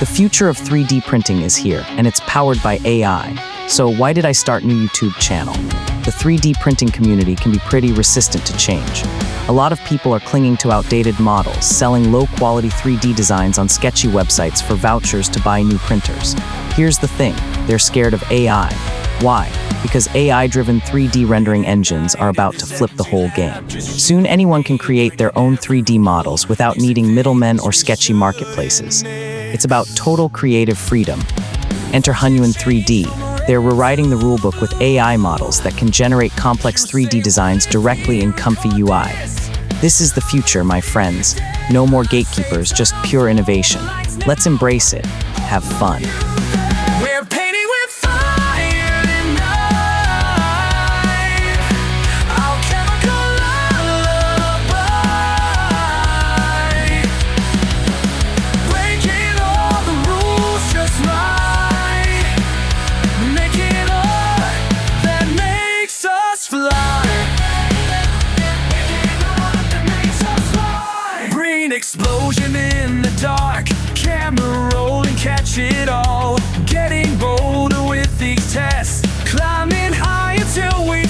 The future of 3D printing is here, and it's powered by AI. So why did I start a new YouTube channel? The 3D printing community can be pretty resistant to change. A lot of people are clinging to outdated models, selling low-quality 3D designs on sketchy websites for vouchers to buy new printers. Here's the thing, they're scared of AI. Why? Because AI-driven 3D rendering engines are about to flip the whole game. Soon anyone can create their own 3D models without needing middlemen or sketchy marketplaces. It's about total creative freedom. Enter HunYuan 3D. They're rewriting the rulebook with AI models that can generate complex 3D designs directly in ComfyUI. This is the future, my friends. No more gatekeepers, just pure innovation. Let's embrace it. Have fun. We're painting with fire tonight. Our chemical lullaby. Breaking all the rules just right. Making art that makes us fly. Brain explosion in the dark. Camera rolling, catch it all. Getting bolder with these tests. Climbing high until we